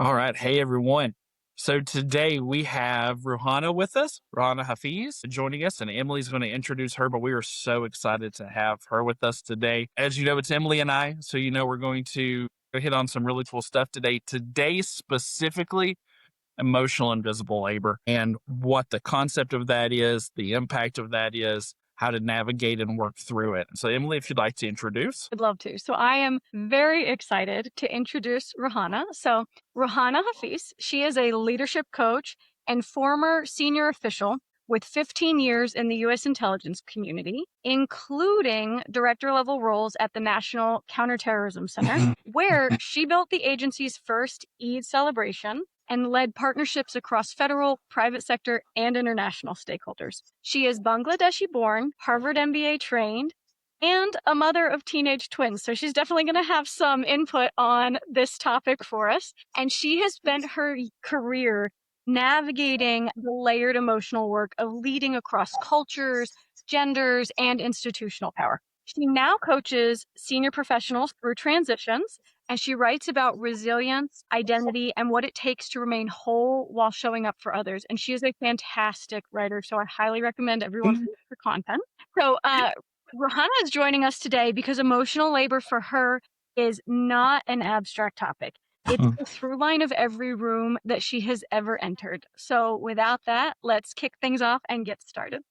All right. Hey, everyone. So today we have Ruhana with us, Ruhana Hafiz joining us, and Emily's going to introduce her, but we are so excited to have her with us today. As you know, it's Emily and I, so you know we're going to hit on some really cool stuff today. Today, specifically, emotional invisible labor and what the concept of that is, the impact of that is, how to navigate and work through it. So, Emily, if you'd like to introduce. I'd love to. So I am very excited to introduce Ruhana. So Ruhana Hafiz, she is a leadership coach and former senior official with 15 years in the U.S. intelligence community, including director level roles at the National Counterterrorism Center, where she built the agency's first Eid celebration and led partnerships across federal, private sector, and international stakeholders. She is Bangladeshi-born, Harvard MBA-trained, and a mother of teenage twins. So she's definitely going to have some input on this topic for us. And she has spent her career navigating the layered emotional work of leading across cultures, genders, and institutional power. She now coaches senior professionals through transitions, and she writes about resilience, identity, and what it takes to remain whole while showing up for others. And she is a fantastic writer, so I highly recommend everyone read her content. So, Ruhana is joining us today because emotional labor for her is not an abstract topic. It's the through line of every room that she has ever entered. So without that, let's kick things off and get started.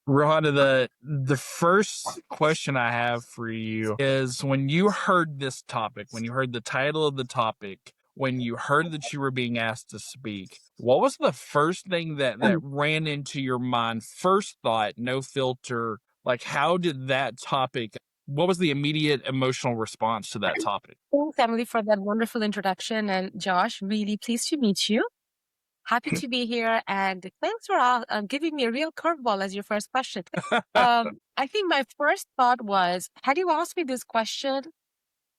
Rohana, the first question I have for you is when you heard this topic, when you heard the title of the topic, when you heard that you were being asked to speak, what was the first thing that ran into your mind? First thought, no filter. Like, how did that topic? What was the immediate emotional response to that topic? Thanks, Emily, for that wonderful introduction. And Josh, really pleased to meet you. Happy to be here. And thanks for giving me a real curveball as your first question. I think my first thought was, had you asked me this question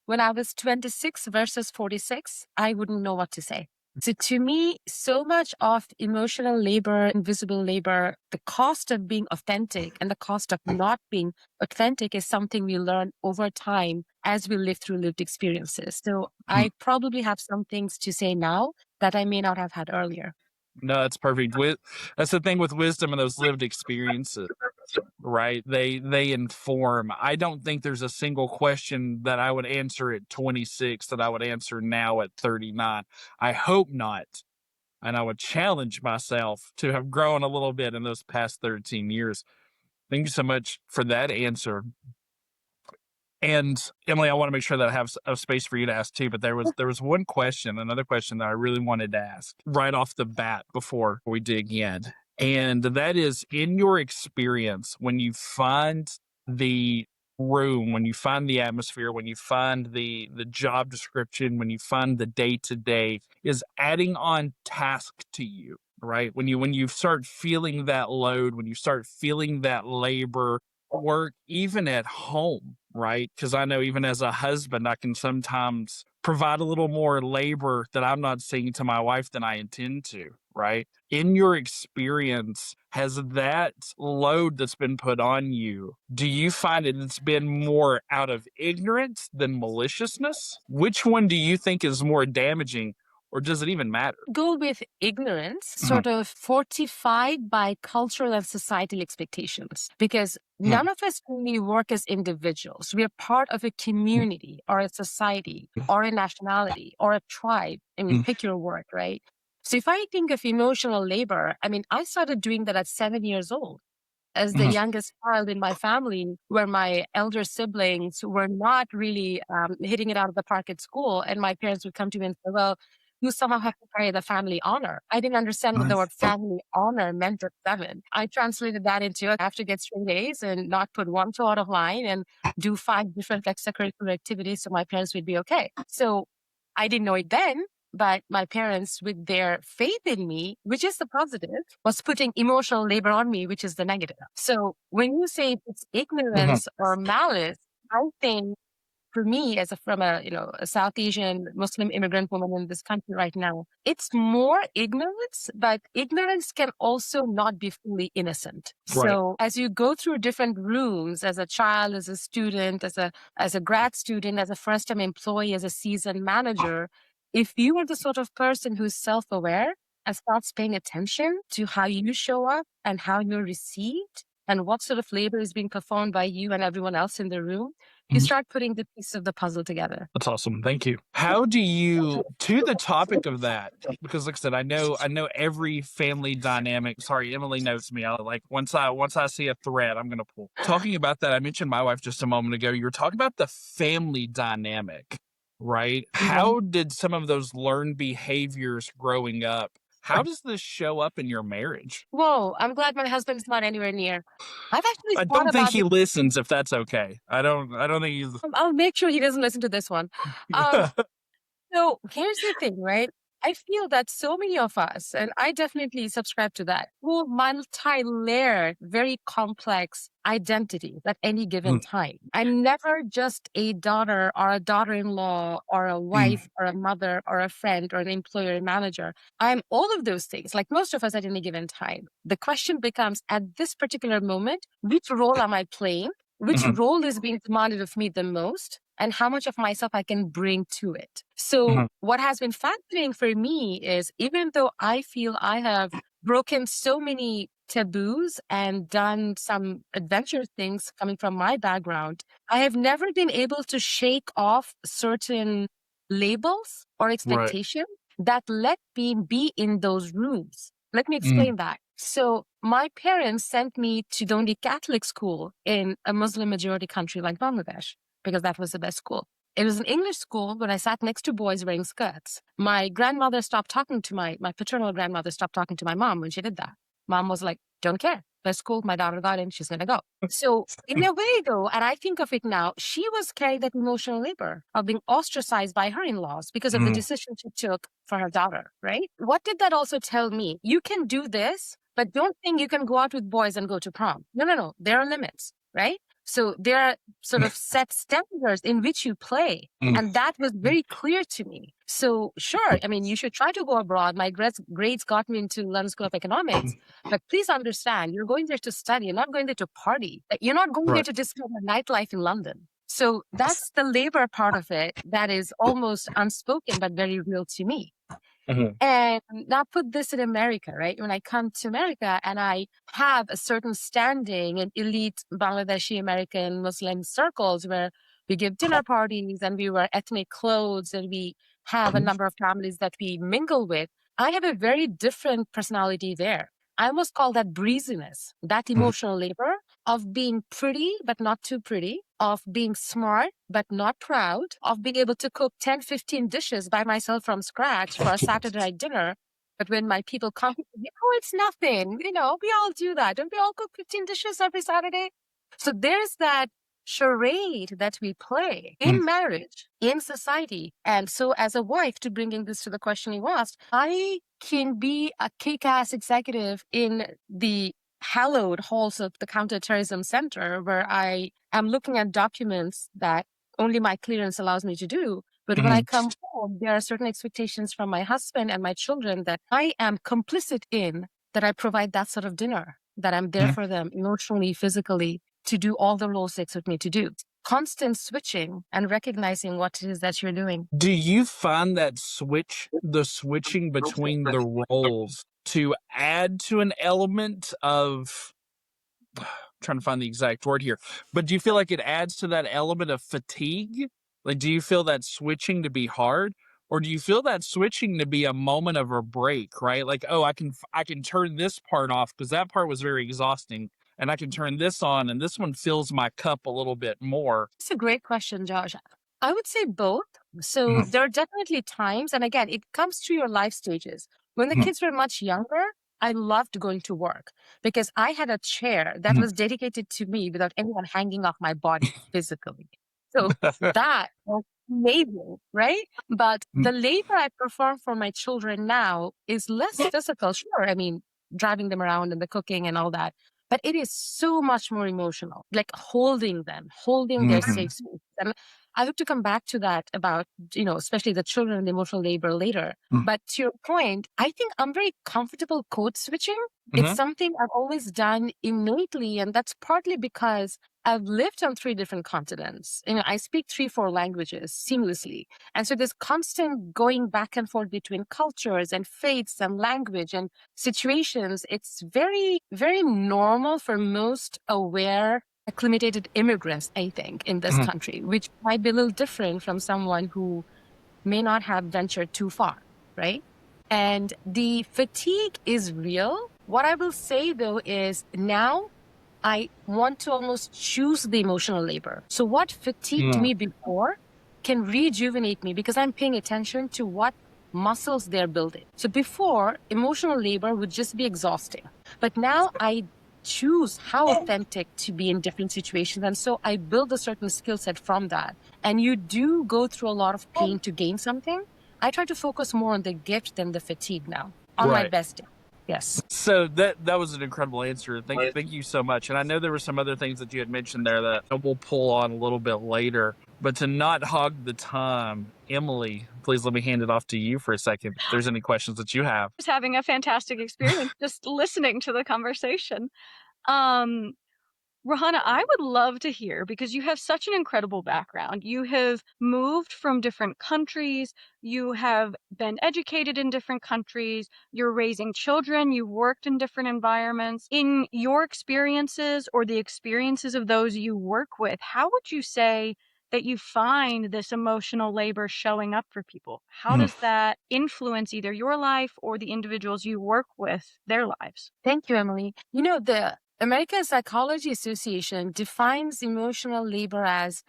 when I was 26 versus 46, I wouldn't know what to say. So to me, so much of emotional labor, invisible labor, the cost of being authentic and the cost of not being authentic is something we learn over time as we live through lived experiences. So I probably have some things to say now that I may not have had earlier. No, that's perfect. That's the thing with wisdom and those lived experiences, right? They inform. I don't think there's a single question that I would answer at 26 that I would answer now at 39. I hope not. And I would challenge myself to have grown a little bit in those past 13 years. Thank you so much for that answer. And Emily, I want to make sure that I have a space for you to ask too. But there was another question that I really wanted to ask right off the bat before we dig in, and that is, in your experience, when you find the room, when you find the atmosphere, when you find the job description, when you find the day to day, is adding on task to you, right? When you start feeling that load, when you start feeling that labor work, even at home, right? Because I know even as a husband, I can sometimes provide a little more labor that I'm not seeing to my wife than I intend to, right? In your experience, has that load that's been put on you, do you find it's been more out of ignorance than maliciousness? Which one do you think is more damaging, or does it even matter? Go with ignorance, sort of fortified by cultural and societal expectations, because none of us really work as individuals. We are part of a community or a society or a nationality or a tribe. I mean, pick your word, right? So if I think of emotional labor, I mean, I started doing that at 7 years old. As the youngest child in my family, where my elder siblings were not really hitting it out of the park at school, and my parents would come to me and say, well, you somehow have to carry the family honor. I didn't understand what the word family honor meant at 7. I translated that into I have to get straight A's and not put one toe out of line and do 5 different extracurricular activities so my parents would be okay. So I didn't know it then, but my parents, with their faith in me, which is the positive, was putting emotional labor on me, which is the negative. So when you say it's ignorance or malice, I think for me, from a South Asian Muslim immigrant woman in this country right now, it's more ignorance, but ignorance can also not be fully innocent. Right. So as you go through different rooms as a child, as a student, as a grad student, as a first-time employee, as a seasoned manager, if you are the sort of person who's self-aware and starts paying attention to how you show up and how you're received and what sort of labor is being performed by you and everyone else in the room, you start putting the pieces of the puzzle together. That's awesome. Thank you. How do you, to the topic of that, because like I said, I know every family dynamic. Sorry, Emily knows me. I like once I see a thread, I'm gonna pull. Talking about that, I mentioned my wife just a moment ago. You were talking about the family dynamic, right? How did some of those learned behaviors growing up, how does this show up in your marriage? Whoa, I'm glad my husband's not anywhere near. I've actually I thought don't think about he this. listens, if that's okay. I don't think he's I'll make sure he doesn't listen to this one. So here's the thing, right? I feel that so many of us, and I definitely subscribe to that, who multi-layered, very complex identity at any given time. I'm never just a daughter or a daughter-in-law or a wife or a mother or a friend or an employer manager. I'm all of those things, like most of us at any given time. The question becomes, at this particular moment, which role am I playing? Which role is being demanded of me the most? And how much of myself I can bring to it. So what has been fascinating for me is, even though I feel I have broken so many taboos and done some adventurous things coming from my background, I have never been able to shake off certain labels or expectations that let me be in those rooms. Let me explain that. So my parents sent me to the only Catholic school in a Muslim majority country like Bangladesh, because that was the best school. It was an English school, but I sat next to boys wearing skirts. My grandmother stopped talking to my paternal grandmother stopped talking to my mom when she did that. Mom was like, don't care. Best school, my daughter got in, she's going to go. So in a way though, and I think of it now, she was carrying that emotional labor of being ostracized by her in-laws because of the decision she took for her daughter, right? What did that also tell me? You can do this, but don't think you can go out with boys and go to prom. No. There are limits, right? So there are sort of set standards in which you play. And that was very clear to me. So sure, I mean, you should try to go abroad. My grades got me into London School of Economics. But please understand, you're going there to study. You're not going there to party. You're not going there to discover nightlife in London. So that's the labor part of it that is almost unspoken, but very real to me. And now put this in America, right? When I come to America and I have a certain standing in elite Bangladeshi American Muslim circles where we give dinner parties and we wear ethnic clothes and we have a number of families that we mingle with, I have a very different personality there. I almost call that breeziness, that emotional labor of being pretty, but not too pretty, of being smart, but not proud, of being able to cook 10, 15 dishes by myself from scratch for a Saturday night dinner. But when my people come, it's nothing. We all do that. Don't we all cook 15 dishes every Saturday? So there's that charade that we play in marriage, in society. And so as a wife, to bringing this to the question you asked, I can be a kick-ass executive in the hallowed halls of the Counterterrorism Center, where I am looking at documents that only my clearance allows me to do. But when I come home, there are certain expectations from my husband and my children that I am complicit in, that I provide that sort of dinner, that I'm there for them emotionally, physically, to do all the roles they expect me to do. Constant switching and recognizing what it is that you're doing. Do you find that the switching between the roles to add to an element of, I'm trying to find the exact word here, but do you feel like it adds to that element of fatigue? Like, do you feel that switching to be hard? Or do you feel that switching to be a moment of a break, right? Like, oh, I can turn this part off because that part was very exhausting, and I can turn this on, and this one fills my cup a little bit more. It's a great question, Josh. I would say both. So there are definitely times, and again, it comes through your life stages. When the kids were much younger, I loved going to work because I had a chair that was dedicated to me without anyone hanging off my body physically. So that was amazing, right? But the labor I perform for my children now is less physical. Sure, I mean, driving them around and the cooking and all that. But it is so much more emotional, like holding them, holding their safe space. And I hope to come back to that about, especially the children and emotional labor later. But to your point, I think I'm very comfortable code switching. It's something I've always done innately. And that's partly because I've lived on 3 different continents. I speak 3, 4 languages seamlessly. And so there's constant going back and forth between cultures and faiths and language and situations. It's very, very normal for most aware, acclimated immigrants, I think, in this country, which might be a little different from someone who may not have ventured too far, right? And the fatigue is real. What I will say, though, is now I want to almost choose the emotional labor. So what fatigued me before can rejuvenate me because I'm paying attention to what muscles they're building. So before, emotional labor would just be exhausting. But now I choose how authentic to be in different situations. And so I build a certain skill set from that. And you do go through a lot of pain to gain something. I try to focus more on the gift than the fatigue now, on my best day. Yes. So that was an incredible answer. Thank you so much. And I know there were some other things that you had mentioned there that we'll pull on a little bit later. But to not hog the time, Emily, please let me hand it off to you for a second. If there's any questions that you have. Just having a fantastic experience just listening to the conversation. Ruhana, I would love to hear, because you have such an incredible background. You have moved from different countries. You have been educated in different countries. You're raising children. You've worked in different environments. In your experiences or the experiences of those you work with, how would you say that you find this emotional labor showing up for people? How does that influence either your life or the individuals you work with, their lives? Thank you, Emily. The American Psychology Association defines emotional labor as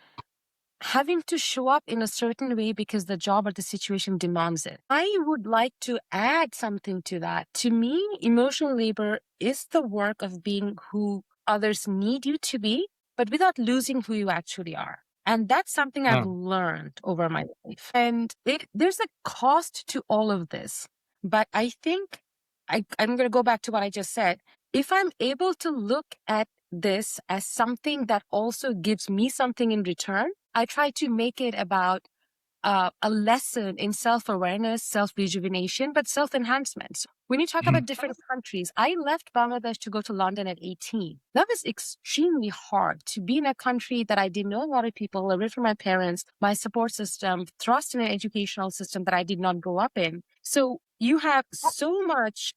having to show up in a certain way because the job or the situation demands it. I would like to add something to that. To me, emotional labor is the work of being who others need you to be, but without losing who you actually are. And that's something I've learned over my life. And there's a cost to all of this. But I think I'm going to go back to what I just said. If I'm able to look at this as something that also gives me something in return, I try to make it about a lesson in self-awareness, self-rejuvenation, but self-enhancement. So when you talk about different countries, I left Bangladesh to go to London at 18. That was extremely hard to be in a country that I didn't know a lot of people, away from my parents, my support system, thrust in an educational system that I did not grow up in. So you have so much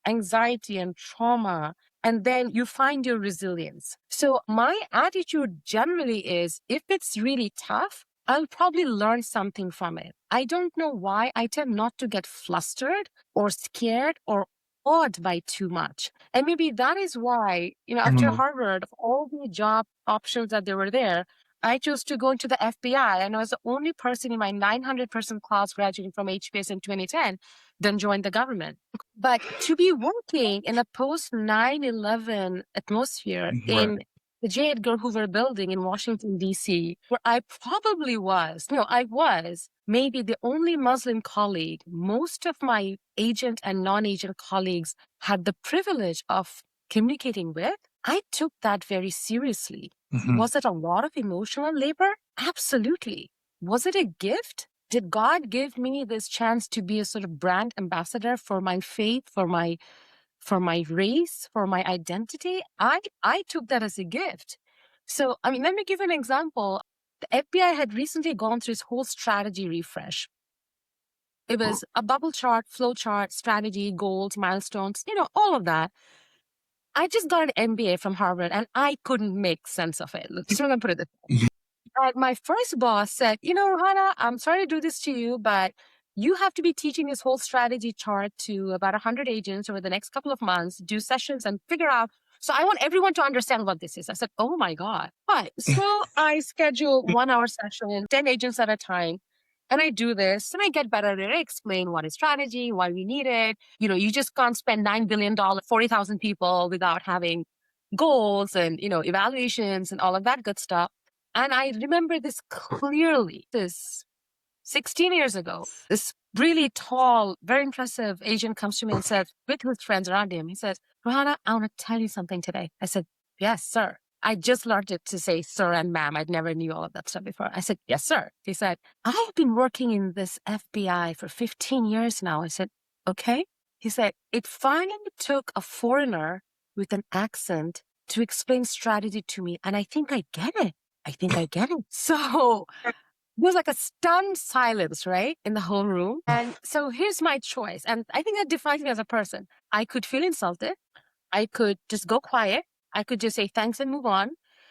anxiety and trauma, and then you find your resilience. So my attitude generally is, if it's really tough, I'll probably learn something from it. I don't know why. I tend not to get flustered or scared or awed by too much. And maybe that is why, after Harvard, of all the job options that there were there, I chose to go into the FBI. And I was the only person in my 900-person class graduating from HBS in 2010, then joined the government. But to be working in a post 9/11 atmosphere in the J. Edgar Hoover building in Washington, D.C., where I probably was, I was maybe the only Muslim colleague. Most of my agent and non-agent colleagues had the privilege of communicating with. I took that very seriously. Was it a lot of emotional labor? Absolutely. Was it a gift? Did God give me this chance to be a sort of brand ambassador for my faith, for my race, for my identity? I took that as a gift. So, let me give an example. The FBI had recently gone through its whole strategy refresh. It was a bubble chart, flow chart, strategy, goals, milestones, all of that. I just got an MBA from Harvard and I couldn't make sense of it. Let's not put it this way. And my first boss said, Ruhana, I'm sorry to do this to you, but you have to be teaching this whole strategy chart to about 100 agents over the next couple of months, do sessions and figure out. So I want everyone to understand what this is. I said, oh my God. Right. So I schedule 1-hour session, 10 agents at a time. And I do this and I get better at it. I explain what is strategy, why we need it. You just can't spend $9 billion, 40,000 people without having goals and, evaluations and all of that good stuff. And I remember this clearly. This 16 years ago, this really tall, very impressive agent comes to me and says, with his friends around him, he says, Ruhana, I want to tell you something today. I said, yes, sir. I just learned it to say sir and ma'am. I'd never knew all of that stuff before. I said, yes, sir. He said, I've been working in this FBI for 15 years now. I said, okay. He said, it finally took a foreigner with an accent to explain strategy to me. And I think I get it. I think I get it. So there's like a stunned silence, right, in the whole room. And so here's my choice. And I think that defines me as a person. I could feel insulted. I could just go quiet. I could just say thanks and move on.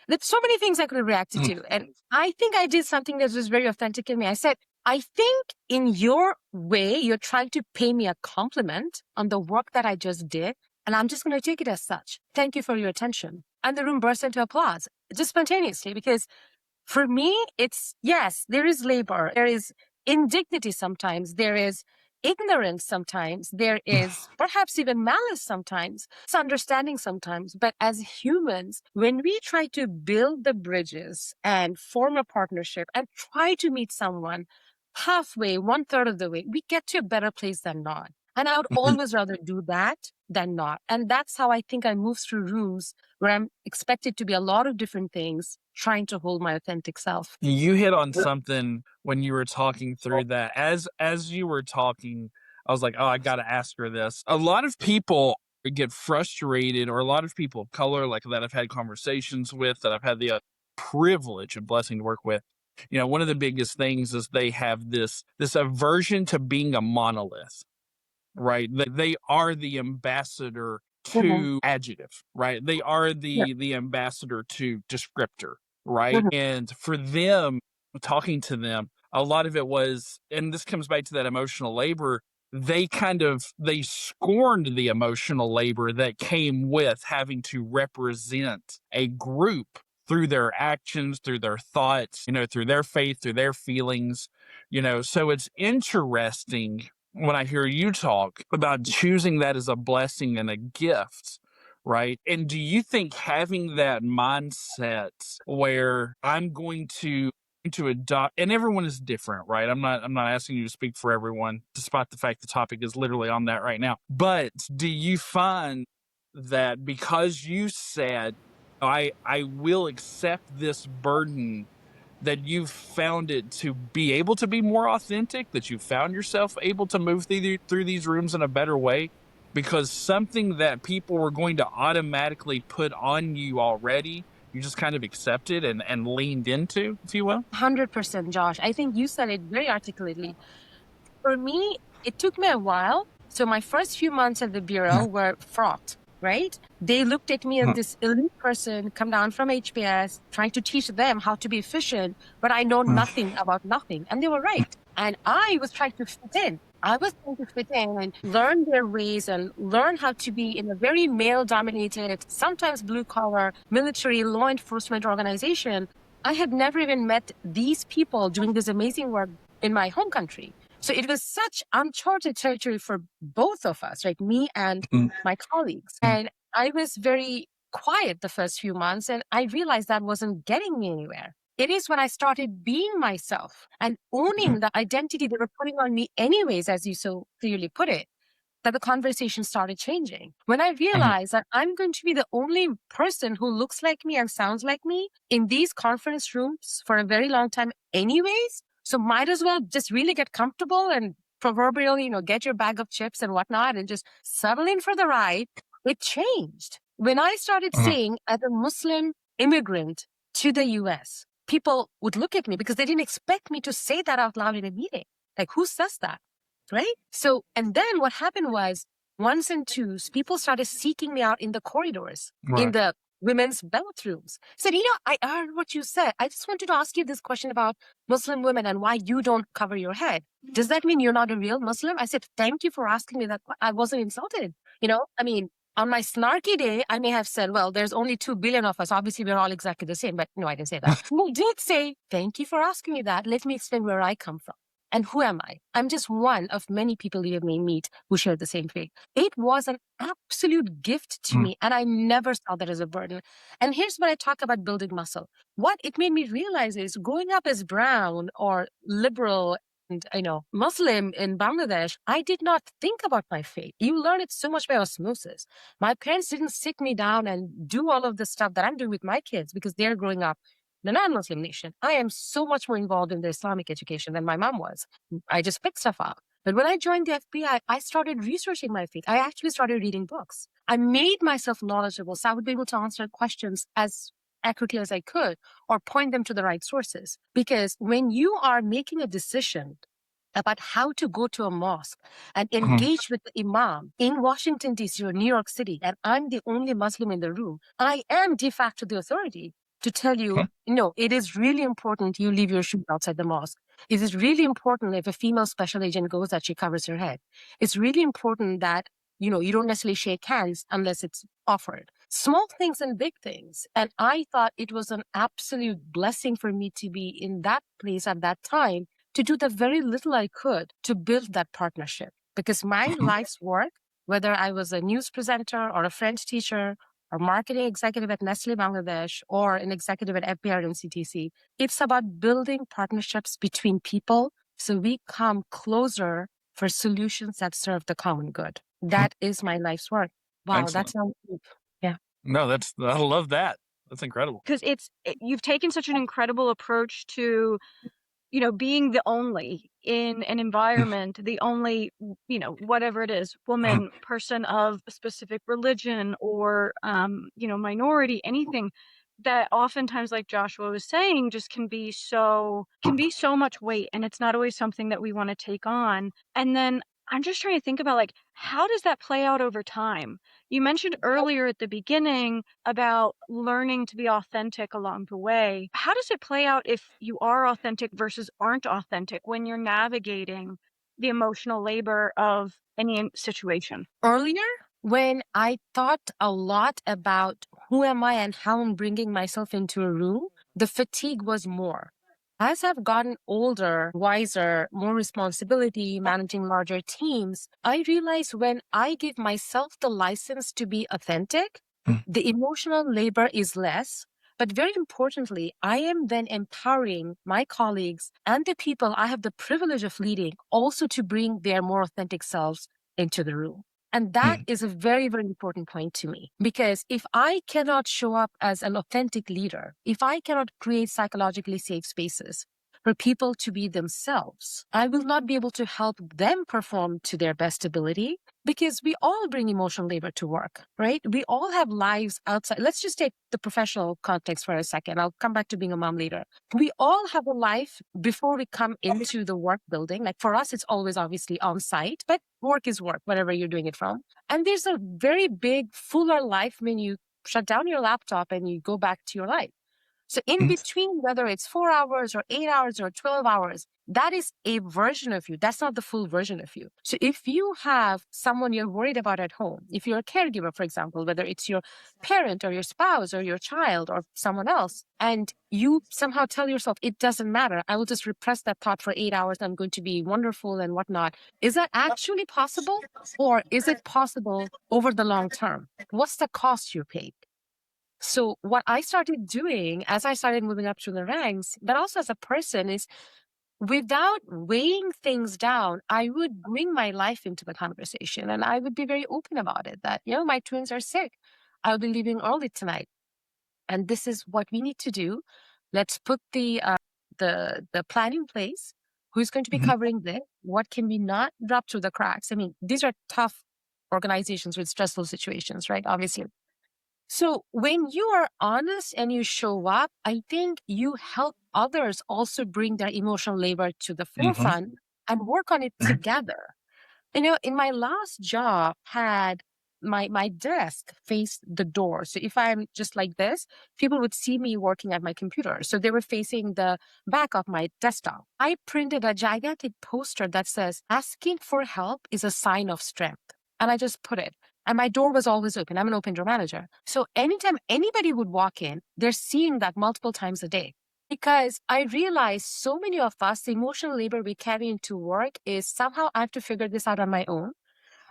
There's so many things I could have reacted to. And I think I did something that was very authentic in me. I said, I think in your way, you're trying to pay me a compliment on the work that I just did. And I'm just going to take it as such. Thank you for your attention. And the room burst into applause, just spontaneously, because for me, it's, yes, there is labor. There is indignity sometimes. There is ignorance sometimes. There is perhaps even malice sometimes. It's understanding sometimes. But as humans, when we try to build the bridges and form a partnership and try to meet someone halfway, 1/3 of the way, we get to a better place than not. And I would always rather do that than not. And that's how I think I move through rooms where I'm expected to be a lot of different things, trying to hold my authentic self. You hit on something when you were talking through that. As you were talking, I was like, oh, I got to ask her this. A lot of people get frustrated, or a lot of people of color, like that I've had conversations with, that I've had the privilege and blessing to work with. You know, one of the biggest things is they have this aversion to being a monolith, right? They are the ambassador to adjective, right? They are the ambassador to descriptor, right? And for them, talking to them, a lot of it was, and this comes back to that emotional labor, they scorned the emotional labor that came with having to represent a group through their actions, through their thoughts, through their faith, through their feelings, so it's interesting when I hear you talk about choosing that as a blessing and a gift, right? And do you think having that mindset where I'm going to adopt, and everyone is different, right? I'm not asking you to speak for everyone, despite the fact the topic is literally on that right now. But do you find that because you said, I will accept this burden, that you've found it to be able to be more authentic, that you found yourself able to move through these rooms in a better way? Because something that people were going to automatically put on you already, you just kind of accepted and leaned into, if you will? 100%, Josh. I think you said it very articulately. For me, it took me a while. So my first few months at the Bureau were fraught, right? They looked at me as this elite person come down from HBS, trying to teach them how to be efficient, but I know nothing about nothing. And they were right. And I was trying to fit in. I was trying to fit in and learn their ways and learn how to be in a very male-dominated, sometimes blue-collar, military, law enforcement organization. I had never even met these people doing this amazing work in my home country. So it was such uncharted territory for both of us, right? Me and my colleagues. And I was very quiet the first few months, and I realized that wasn't getting me anywhere. It is when I started being myself and owning the identity they were putting on me anyways, as you so clearly put it, that the conversation started changing. When I realized that I'm going to be the only person who looks like me and sounds like me in these conference rooms for a very long time anyways, so might as well just really get comfortable and proverbially, get your bag of chips and whatnot and just settle in for the ride. It changed. When I started saying, as a Muslim immigrant to the US, people would look at me because they didn't expect me to say that out loud in a meeting. Like, who says that? Right? So, and then what happened was, ones and twos, people started seeking me out in the corridors, in the women's bathrooms. Said, I heard what you said. I just wanted to ask you this question about Muslim women and why you don't cover your head. Does that mean you're not a real Muslim? I said, thank you for asking me that. I wasn't insulted. On my snarky day, I may have said, well, there's only 2 billion of us. Obviously, we're all exactly the same. But no, I didn't say that. I did say, thank you for asking me that. Let me explain where I come from. And who am I? I'm just one of many people you may meet who share the same faith. It was an absolute gift to me, and I never saw that as a burden. And here's what I talk about building muscle. What it made me realize is growing up as brown or liberal, Muslim in Bangladesh, I did not think about my faith. You learn it so much by osmosis. My parents didn't sit me down and do all of the stuff that I'm doing with my kids because they're growing up in a non-Muslim nation. I am so much more involved in the Islamic education than my mom was. I just picked stuff up. But when I joined the FBI, I started researching my faith. I actually started reading books. I made myself knowledgeable so I would be able to answer questions as accurately as I could or point them to the right sources. Because when you are making a decision about how to go to a mosque and engage with the imam in Washington, D.C. or New York City, and I'm the only Muslim in the room, I am de facto the authority to tell you, no, it is really important you leave your shoes outside the mosque. It is really important if a female special agent goes that she covers her head. It's really important that, you don't necessarily shake hands unless it's offered. Small things and big things. And I thought it was an absolute blessing for me to be in that place at that time to do the very little I could to build that partnership. Because my life's work, whether I was a news presenter or a French teacher or marketing executive at Nestle Bangladesh or an executive at FBR and CTC, it's about building partnerships between people so we come closer for solutions that serve the common good. That is my life's work. Wow, Excellent. that sounds deep. Yeah. No, I love that. That's incredible. Because you've taken such an incredible approach to, being the only in an environment, the only, whatever it is, woman, person of a specific religion or, minority, anything that oftentimes, like Joshua was saying, just can be so much weight. And it's not always something that we want to take on. And then I'm just trying to think about how does that play out over time? You mentioned earlier at the beginning about learning to be authentic along the way. How does it play out if you are authentic versus aren't authentic when you're navigating the emotional labor of any situation? Earlier, when I thought a lot about who am I and how I'm bringing myself into a room, the fatigue was more. As I've gotten older, wiser, more responsibility, managing larger teams, I realize when I give myself the license to be authentic, the emotional labor is less. But very importantly, I am then empowering my colleagues and the people I have the privilege of leading also to bring their more authentic selves into the room. And that is a very, very important point to me, because if I cannot show up as an authentic leader, if I cannot create psychologically safe spaces for people to be themselves, I will not be able to help them perform to their best ability, because we all bring emotional labor to work, right? We all have lives outside. Let's just take the professional context for a second. I'll come back to being a mom leader. We all have a life before we come into the work building. Like for us, it's always obviously on site, but work is work, wherever you're doing it from. And there's a very big, fuller life when you shut down your laptop and you go back to your life. So in between, whether it's 4 hours or 8 hours or 12 hours, that is a version of you. That's not the full version of you. So if you have someone you're worried about at home, if you're a caregiver, for example, whether it's your parent or your spouse or your child or someone else, and you somehow tell yourself, it doesn't matter, I will just repress that thought for 8 hours, I'm going to be wonderful and whatnot. Is that actually possible? Or is it possible over the long term? What's the cost you pay? So what I started doing as I started moving up through the ranks, but also as a person, is without weighing things down, I would bring my life into the conversation and I would be very open about it that, my twins are sick. I'll be leaving early tonight. And this is what we need to do. Let's put the plan in place. Who's going to be covering this? What can we not drop through the cracks? I mean, these are tough organizations with stressful situations, right? Obviously. So when you are honest and you show up, I think you help others also bring their emotional labor to the forefront and work on it together. In my last job, had my desk faced the door. So if I'm just like this, people would see me working at my computer. So they were facing the back of my desktop. I printed a gigantic poster that says, asking for help is a sign of strength. And I just put it. And my door was always open. I'm an open door manager. So anytime anybody would walk in, they're seeing that multiple times a day. Because I realized so many of us, the emotional labor we carry into work is somehow I have to figure this out on my own.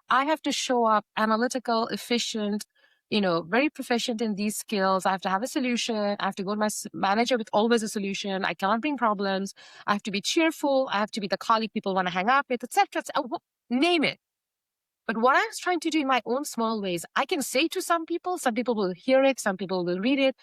I have to show up analytical, efficient, very proficient in these skills. I have to have a solution. I have to go to my manager with always a solution. I cannot bring problems. I have to be cheerful. I have to be the colleague people want to hang out with, etc. Name it. But what I was trying to do in my own small ways, I can say to some people will hear it, some people will read it,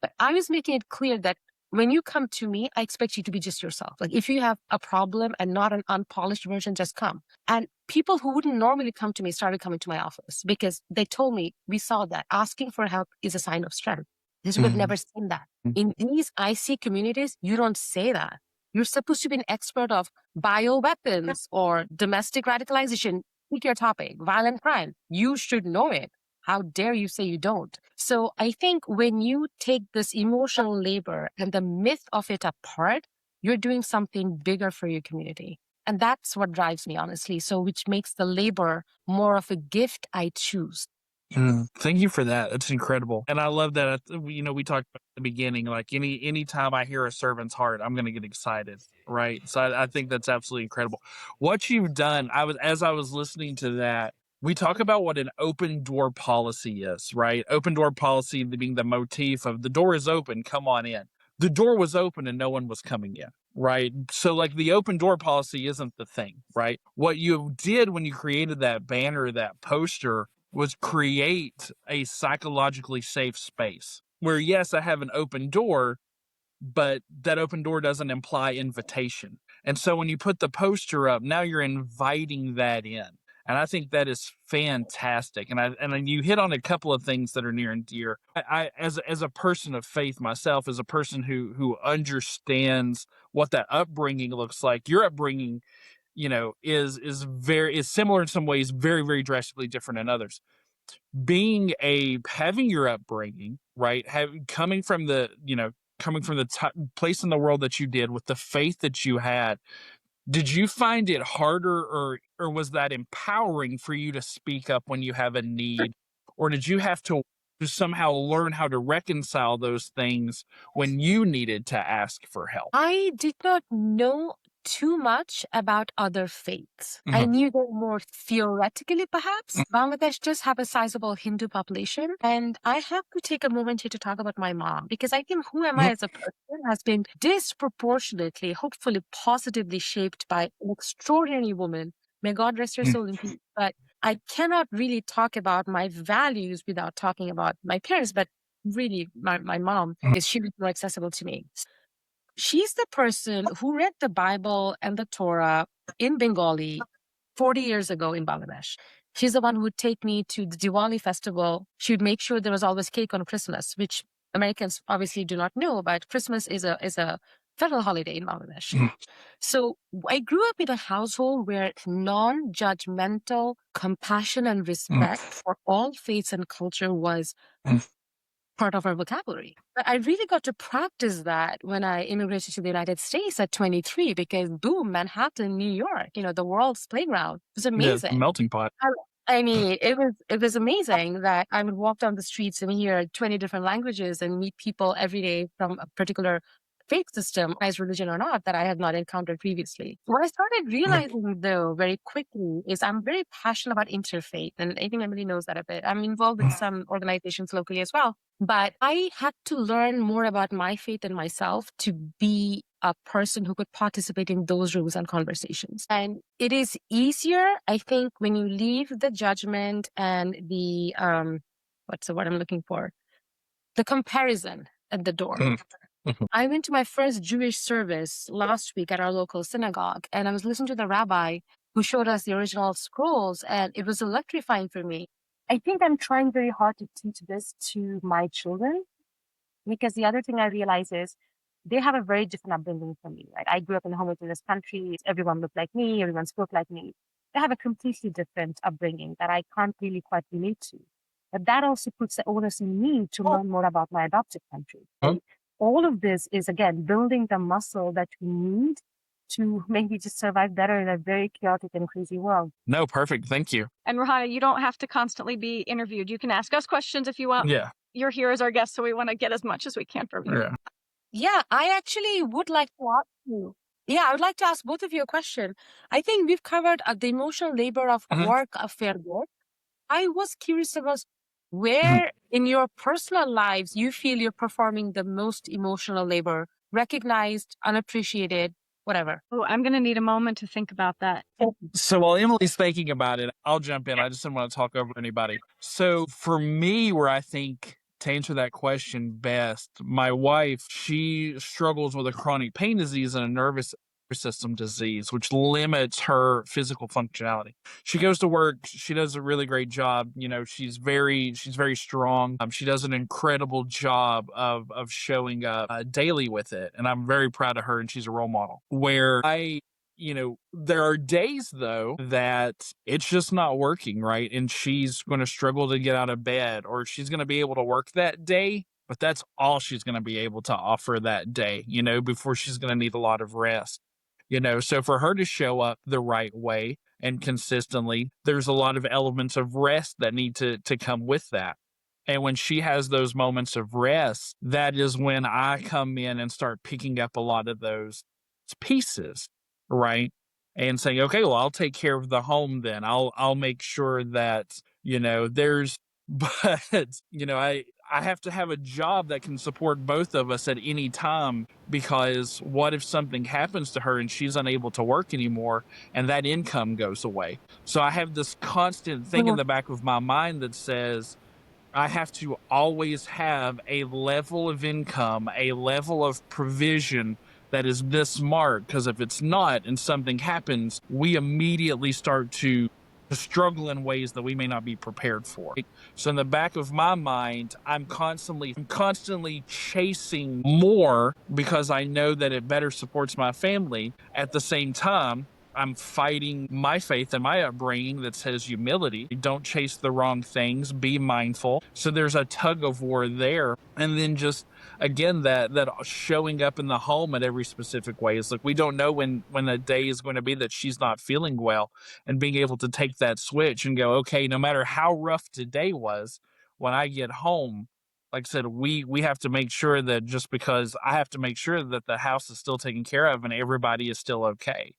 but I was making it clear that when you come to me, I expect you to be just yourself. Like if you have a problem and not an unpolished version, just come. And people who wouldn't normally come to me started coming to my office because they told me, we saw that asking for help is a sign of strength. We've never seen that. In these IC communities, you don't say that. You're supposed to be an expert of bioweapons or domestic radicalization. Pick your topic, violent crime. You should know it. How dare you say you don't? So I think when you take this emotional labor and the myth of it apart, you're doing something bigger for your community. And that's what drives me, honestly. So which makes the labor more of a gift I choose. Thank you for that. That's incredible. And I love that, we talked about at the beginning, like any time I hear a servant's heart, I'm going to get excited. Right. So I think that's absolutely incredible. What you've done, as I was listening to that, we talk about what an open door policy is, right? Open door policy being the motif of the door is open, come on in. The door was open and no one was coming in, right? So like the open door policy isn't the thing, right? What you did when you created that banner, that poster, was create a psychologically safe space where, yes, I have an open door, but that open door doesn't imply invitation. And so when you put the poster up, now you're inviting that in. And I think that is fantastic. And you hit on a couple of things that are near and dear. I as a person of faith myself, as a person who understands what that upbringing looks like, your upbringing, is similar in some ways, very, very drastically different in others. Having your upbringing, right, coming from the place in the world that you did, with the faith that you had, did you find it harder or was that empowering for you to speak up when you have a need? Or did you have to somehow learn how to reconcile those things when you needed to ask for help? I did not know too much about other faiths. I knew them more theoretically, perhaps. Bangladesh does have a sizable Hindu population. And I have to take a moment here to talk about my mom, because I think who am I as a person has been disproportionately, hopefully positively shaped by an extraordinary woman. May God rest her soul in peace. But I cannot really talk about my values without talking about my parents, but really my mom, because she was more accessible to me. She's the person who read the Bible and the Torah in Bengali 40 years ago in Bangladesh. She's the one who would take me to the Diwali festival. She would make sure there was always cake on Christmas, which Americans obviously do not know, but Christmas is a federal holiday in Bangladesh. So I grew up in a household where non-judgmental compassion and respect for all faiths and culture was part of our vocabulary. But I really got to practice that when I immigrated to the United States at 23, because boom, Manhattan, New York, the world's playground. It was amazing. Yeah, melting pot. I mean, it was amazing that I would walk down the streets and hear 20 different languages and meet people every day from a particular faith system, as religion or not, that I had not encountered previously. What I started realizing, though, very quickly is I'm very passionate about interfaith, and I think Emily knows that a bit. I'm involved with some organizations locally as well. But I had to learn more about my faith and myself to be a person who could participate in those rooms and conversations. And it is easier, I think, when you leave the judgment and the, what's the word I'm looking for? The comparison at the door. I went to my first Jewish service last week at our local synagogue, and I was listening to the rabbi who showed us the original scrolls, and it was electrifying for me. I think I'm trying very hard to teach this to my children, because the other thing I realize is they have a very different upbringing from me. Right? I grew up in a homogeneous country. Everyone looked like me. Everyone spoke like me. They have a completely different upbringing that I can't really quite relate to. But that also puts the onus on me to learn more about my adopted country. All of this is, again, building the muscle that we need to maybe just survive better in a very chaotic and crazy world. No, perfect. Thank you. And Ruhana, you don't have to constantly be interviewed. You can ask us questions if you want. Yeah. You're here as our guest, so we want to get as much as we can from you. Yeah, I actually would like to ask you. Yeah, I would like to ask both of you a question. I think we've covered the emotional labor of work a fair bit. I was curious about where in your personal lives you feel you're performing the most emotional labor, recognized, unappreciated, whatever. Oh, I'm going to need a moment to think about that. So while Emily's thinking about it, I'll jump in. I just didn't want to talk over anybody. So for me, where I think to answer that question best, my wife, she struggles with a chronic pain disease and a nervous system disease, which limits her physical functionality. She goes to work. She does a really great job. You know, she's very strong. She does an incredible job of showing up daily with it. And I'm very proud of her, and she's a role model. Where there are days though that it's just not working, right? And she's going to struggle to get out of bed, or she's going to be able to work that day, but that's all she's going to be able to offer that day, before she's going to need a lot of rest. So for her to show up the right way and consistently, there's a lot of elements of rest that need to come with that. And when she has those moments of rest, that is when I come in and start picking up a lot of those pieces, right? And saying, okay, well, I'll take care of the home then. I'll make sure that, there's but I have to have a job that can support both of us at any time, because what if something happens to her and she's unable to work anymore and that income goes away? So I have this constant thing in the back of my mind that says, I have to always have a level of income, a level of provision that is this marked, because if it's not and something happens, we immediately start to struggle in ways that we may not be prepared for. So in the back of my mind, I'm constantly chasing more because I know that it better supports my family. At the same time, I'm fighting my faith and my upbringing that says humility. Don't chase the wrong things. Be mindful. So there's a tug of war there. And then just again, that showing up in the home at every specific way is like, we don't know when a day is going to be that she's not feeling well, and being able to take that switch and go, okay, no matter how rough today was, when I get home, like I said, we have to make sure that, just because I have to make sure that the house is still taken care of and everybody is still okay.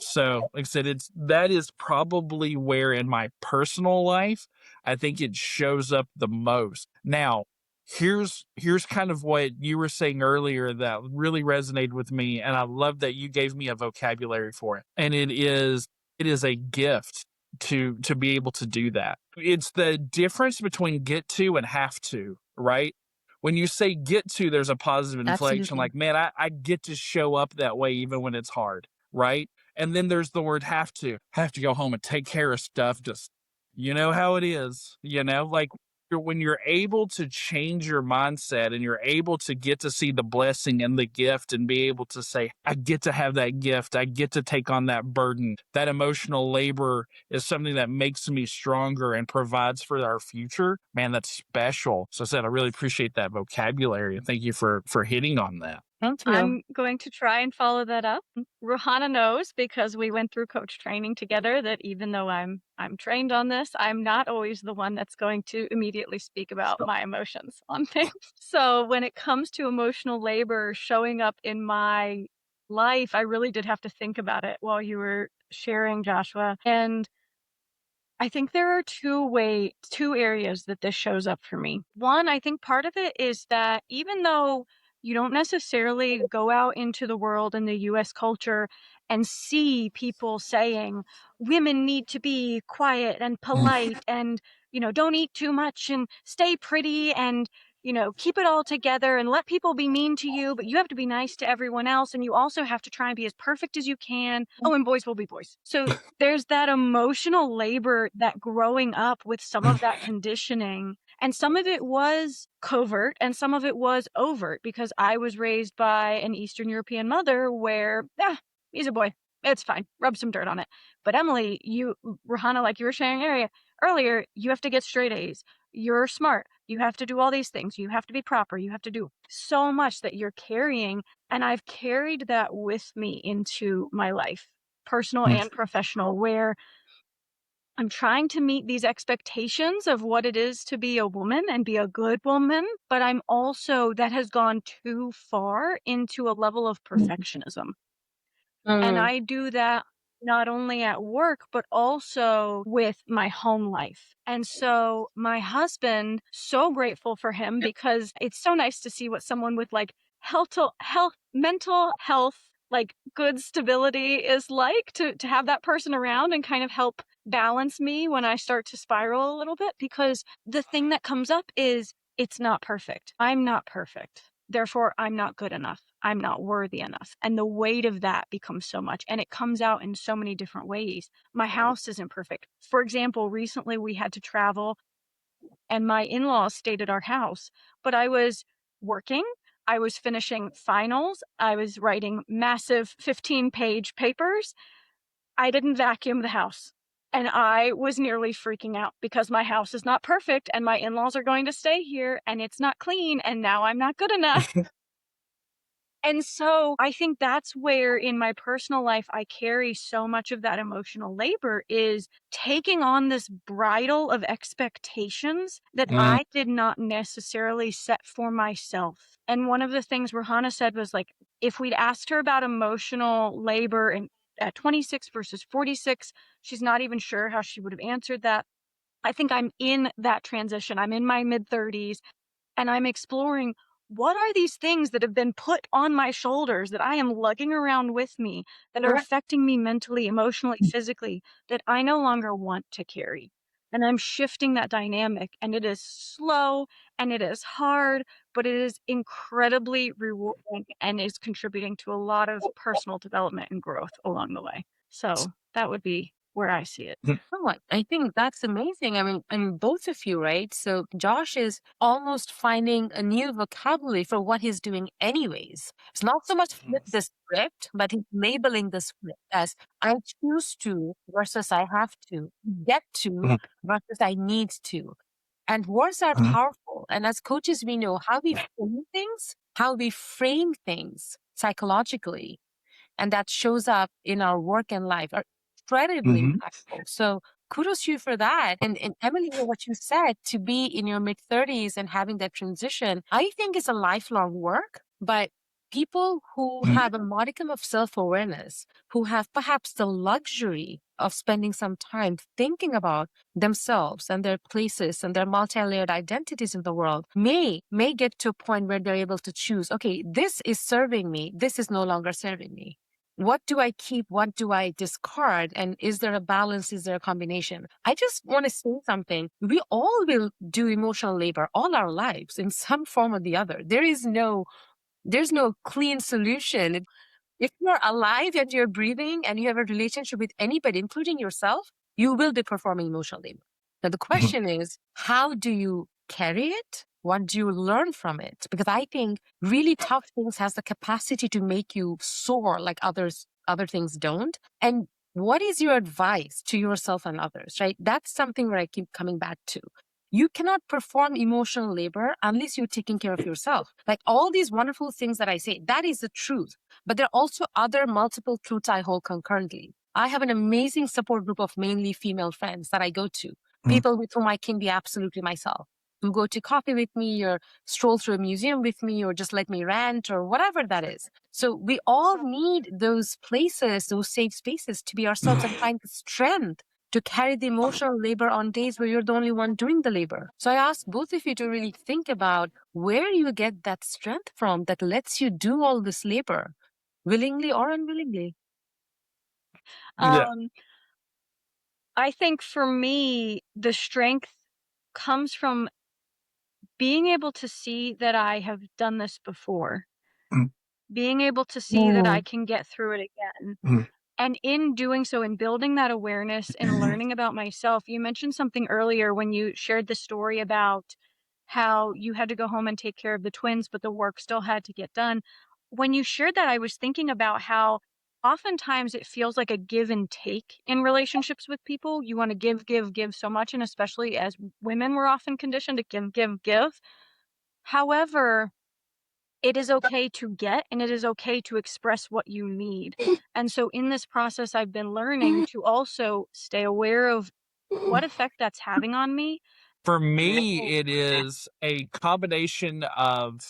So like I said, that is probably where in my personal life I think it shows up the most. Now, here's kind of what you were saying earlier that really resonated with me, and I love that you gave me a vocabulary for it. And it is a gift to be able to do that. It's the difference between get to and have to, right? When you say get to, there's a positive inflection. Absolutely. Like, man, I get to show up that way even when it's hard, right? And then there's the word have to go home and take care of stuff. Just, you know how it is, like when you're able to change your mindset and you're able to get to see the blessing and the gift and be able to say, I get to have that gift. I get to take on that burden. That emotional labor is something that makes me stronger and provides for our future. Man, that's special. So I said, I really appreciate that vocabulary. And thank you for hitting on that. Thank you. I'm going to try and follow that up. Ruhana knows, because we went through coach training together, that even though I'm trained on this, I'm not always the one that's going to immediately speak about my emotions on things. So when it comes to emotional labor showing up in my life, I really did have to think about it while you were sharing, Joshua. And I think there are two areas that this shows up for me. One, I think part of it is that even though you don't necessarily go out into the world in the US culture and see people saying women need to be quiet and polite and, don't eat too much and stay pretty and, keep it all together and let people be mean to you, but you have to be nice to everyone else. And you also have to try and be as perfect as you can. Oh, and boys will be boys. So there's that emotional labor that growing up with some of that conditioning, and some of it was covert and some of it was overt, because I was raised by an Eastern European mother where, he's a boy. It's fine. Rub some dirt on it. But Emily, Ruhana, like you were sharing earlier, you have to get straight A's. You're smart. You have to do all these things. You have to be proper. You have to do so much that you're carrying. And I've carried that with me into my life, personal and professional, where I'm trying to meet these expectations of what it is to be a woman and be a good woman, but I'm also, that has gone too far into a level of perfectionism. And I do that not only at work, but also with my home life. And so my husband, so grateful for him because it's so nice to see what someone with like mental health, like good stability is like to have that person around and kind of help balance me when I start to spiral a little bit, because the thing that comes up is it's not perfect. I'm not perfect. Therefore, I'm not good enough. I'm not worthy enough. And the weight of that becomes so much. And it comes out in so many different ways. My house isn't perfect. For example, recently we had to travel and my in laws stayed at our house, but I was working. I was finishing finals. I was writing massive 15-page papers. I didn't vacuum the house. And I was nearly freaking out because my house is not perfect and my in laws are going to stay here and it's not clean. And now I'm not good enough. And so I think that's where in my personal life, I carry so much of that emotional labor is taking on this bridle of expectations that I did not necessarily set for myself. And one of the things Ruhana said was like, if we'd asked her about emotional labor and at 26 versus 46, she's not even sure how she would have answered that. I think I'm in that transition. I'm in my mid 30s. And I'm exploring what are these things that have been put on my shoulders that I am lugging around with me that are affecting me mentally, emotionally, physically, that I no longer want to carry. And I'm shifting that dynamic, and it is slow and it is hard, but it is incredibly rewarding and is contributing to a lot of personal development and growth along the way. So that would be where I see it. Oh, I think that's amazing. I mean, both of you, right? So Josh is almost finding a new vocabulary for what he's doing anyways. It's not so much flip the script, but he's labeling the script as I choose to versus I have to, get to versus I need to. And words are powerful. And as coaches, we know how we frame things psychologically, and that shows up in our work and life are incredibly impactful. So kudos to you for that. And Emily, what you said, to be in your mid 30s and having that transition, I think is a lifelong work, but people who have a modicum of self-awareness, who have perhaps the luxury of spending some time thinking about themselves and their places and their multi-layered identities in the world may get to a point where they're able to choose, okay, this is serving me, this is no longer serving me. What do I keep? What do I discard? And is there a balance? Is there a combination? I just want to say something. We all will do emotional labor all our lives in some form or the other. There's no clean solution. If you're alive and you're breathing and you have a relationship with anybody, including yourself, you will be performing emotional labor. Now, the question is, how do you carry it? What do you learn from it? Because I think really tough things has the capacity to make you soar like other things don't. And what is your advice to yourself and others, right? That's something where I keep coming back to. You cannot perform emotional labor unless you're taking care of yourself. Like all these wonderful things that I say, that is the truth. But there are also other multiple truths I hold concurrently. I have an amazing support group of mainly female friends that I go to, people with whom I can be absolutely myself, who go to coffee with me or stroll through a museum with me or just let me rant or whatever that is. So we all need those places, those safe spaces to be ourselves and find the strength to carry the emotional labor on days where you're the only one doing the labor. So I ask both of you to really think about where you get that strength from that lets you do all this labor, willingly or unwillingly. Yeah. I think for me, the strength comes from being able to see that I have done this before, being able to see that I can get through it again. And in doing so, in building that awareness and learning about myself, you mentioned something earlier when you shared the story about how you had to go home and take care of the twins, but the work still had to get done. When you shared that, I was thinking about how oftentimes it feels like a give and take in relationships with people. You want to give so much. And especially as women, we're often conditioned to give. However, it is okay to get and it is okay to express what you need. And so in this process, I've been learning to also stay aware of what effect that's having on me. For me, it is a combination of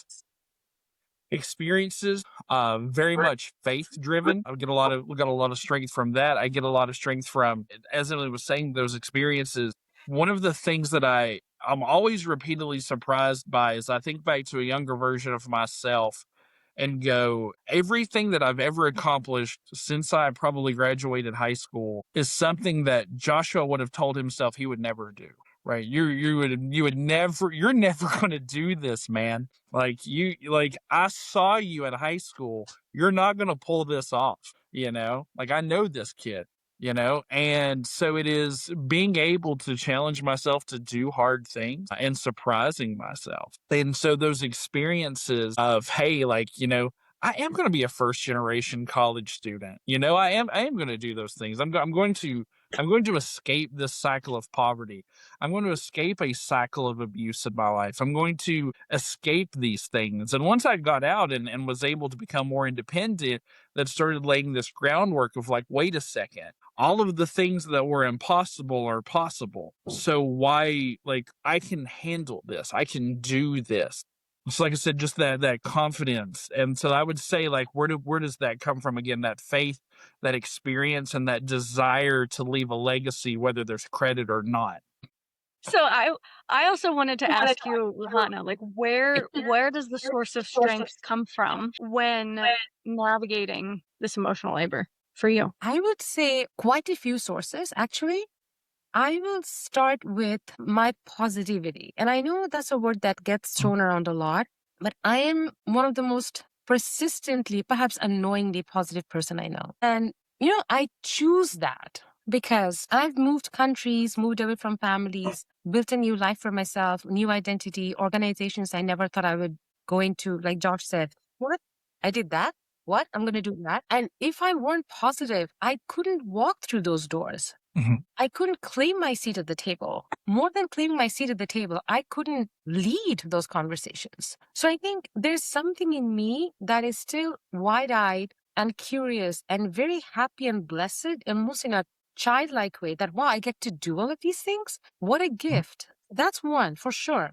experiences, very much faith driven. I got a lot of strength from that. I get a lot of strength from, as Emily was saying, those experiences. One of the things that I'm always repeatedly surprised by is I think back to a younger version of myself and go, everything that I've ever accomplished since I probably graduated high school is something that Joshua would have told himself he would never do. Right. You would never, you're never going to do this, man. Like I saw you at high school. You're not going to pull this off, like I know this kid, and so it is being able to challenge myself to do hard things and surprising myself. And so those experiences of, hey, I am going to be a first generation college student. I am going to do those things. I'm going to escape this cycle of poverty. I'm going to escape a cycle of abuse in my life. I'm going to escape these things. And once I got out and was able to become more independent, that started laying this groundwork of like, wait a second, all of the things that were impossible are possible. So why, I can handle this. I can do this. So like I said, just that confidence. And so I would say, where does that come from? Again, that faith, that experience, and that desire to leave a legacy, whether there's credit or not. So I also wanted to ask you, Ruhana, where does the source of strength come from when navigating this emotional labor for you? I would say quite a few sources, actually. I will start with my positivity. And I know that's a word that gets thrown around a lot, but I am one of the most persistently, perhaps annoyingly positive person I know. And, I choose that because I've moved countries, moved away from families, built a new life for myself, new identity, organizations I never thought I would go into. Like Josh said, what? I did that? What? I'm going to do that. And if I weren't positive, I couldn't walk through those doors. I couldn't claim my seat at the table. More than claiming my seat at the table, I couldn't lead those conversations. So I think there's something in me that is still wide-eyed and curious and very happy and blessed, almost in a childlike way, that, wow, I get to do all of these things. What a gift. That's one for sure.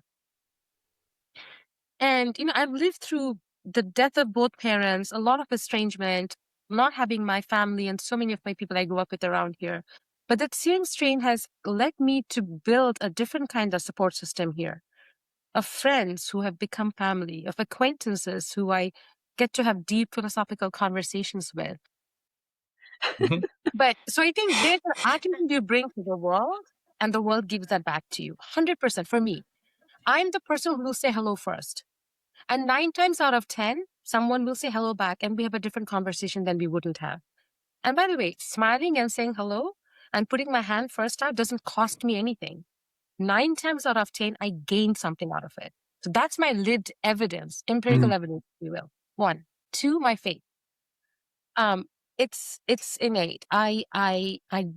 And, I've lived through the death of both parents, a lot of estrangement, not having my family and so many of my people I grew up with around here. But that same strain has led me to build a different kind of support system here, of friends who have become family, of acquaintances who I get to have deep philosophical conversations with. But so I think there's an attitude you bring to the world, and the world gives that back to you. 100% for me. I'm the person who will say hello first. And 9 times out of 10, someone will say hello back, and we have a different conversation than we wouldn't have. And by the way, smiling and saying hello and putting my hand first out doesn't cost me anything. 9 times out of 10, I gain something out of it. So that's my lived evidence, empirical evidence, if you will. 1. 2, my faith. It's innate. I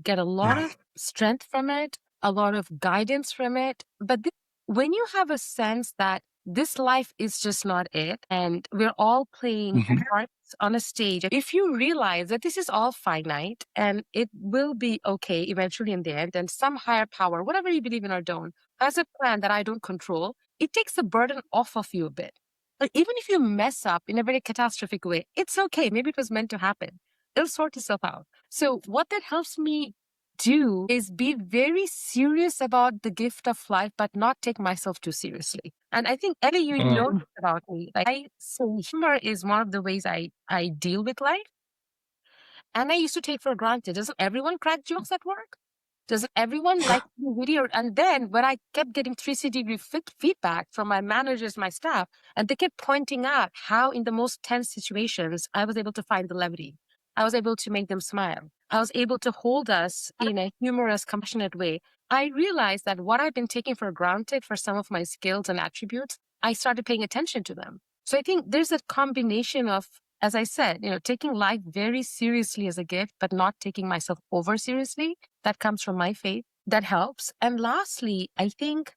get a lot of strength from it, a lot of guidance from it. But when you have a sense that this life is just not it, and we're all playing parts on a stage, if you realize that this is all finite and it will be okay eventually in the end, and some higher power, whatever you believe in or don't, has a plan that I don't control, it takes the burden off of you a bit. Like, even if you mess up in a very catastrophic way, it's okay. Maybe it was meant to happen. It'll sort itself out. So what that helps me do is be very serious about the gift of life, but not take myself too seriously. And I think, Ellie, you know this about me. I say humor is one of the ways I deal with life. And I used to take for granted. Doesn't everyone crack jokes at work? Doesn't everyone like the video? And then when I kept getting 360-degree feedback from my managers, my staff, and they kept pointing out how in the most tense situations, I was able to find the levity. I was able to make them smile. I was able to hold us in a humorous, compassionate way. I realized that what I've been taking for granted for some of my skills and attributes, I started paying attention to them. So I think there's a combination of, as I said, taking life very seriously as a gift, but not taking myself over seriously. That comes from my faith. That helps. And lastly, I think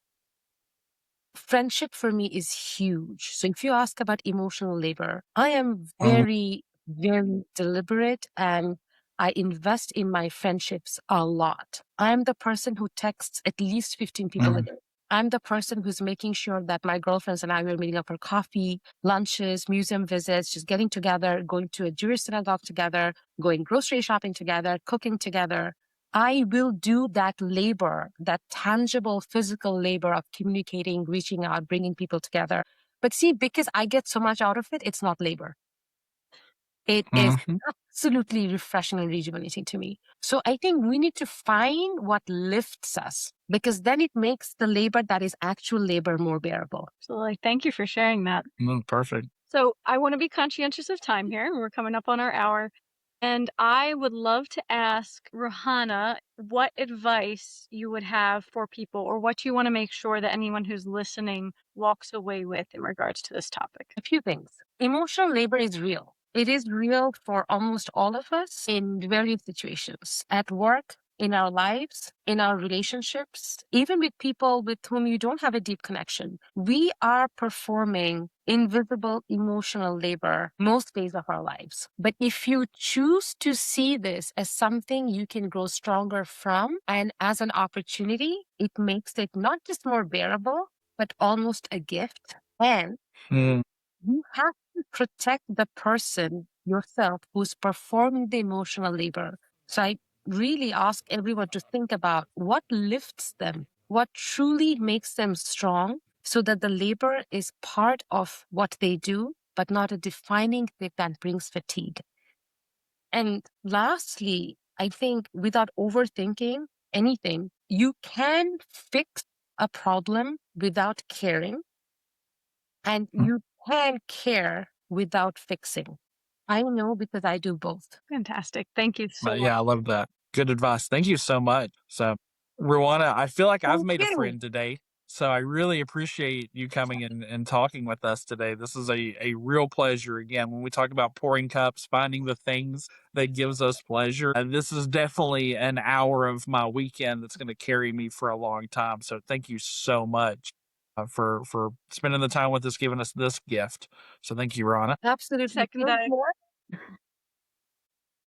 friendship for me is huge. So if you ask about emotional labor, I am very, very deliberate, and I invest in my friendships a lot. I'm the person who texts at least 15 people a day. I'm the person who's making sure that my girlfriends and I were meeting up for coffee, lunches, museum visits, just getting together, going to a Jewish synagogue together, going grocery shopping together, cooking together. I will do that labor, that tangible physical labor of communicating, reaching out, bringing people together. But see, because I get so much out of it, it's not labor. It is absolutely refreshing and rejuvenating to me. So I think we need to find what lifts us, because then it makes the labor that is actual labor more bearable. Absolutely. Thank you for sharing that. Perfect. So I want to be conscientious of time here. We're coming up on our hour. And I would love to ask Ruhana what advice you would have for people, or what you want to make sure that anyone who's listening walks away with in regards to this topic. A few things. Emotional labor is real. It is real for almost all of us in various situations, at work, in our lives, in our relationships, even with people with whom you don't have a deep connection. We are performing invisible emotional labor most days of our lives. But if you choose to see this as something you can grow stronger from and as an opportunity, it makes it not just more bearable, but almost a gift. And you have to protect the person yourself who's performing the emotional labor. So I really ask everyone to think about what lifts them, what truly makes them strong, so that the labor is part of what they do, but not a defining thing that brings fatigue. And lastly, I think without overthinking anything, you can fix a problem without caring. And you can care without fixing. I know, because I do both. Fantastic. Thank you so much. Yeah, I love that. Good advice. Thank you so much. So, Ruhana, I feel like I've Thank made a you. friend today. So I really appreciate you coming in and talking with us today. This is a real pleasure. Again, when we talk about pouring cups, finding the things that gives us pleasure, this is definitely an hour of my weekend that's going to carry me for a long time. So thank you so much for spending the time with us, giving us this gift. So thank you, Ruhana. Absolutely. Second Feel that. more.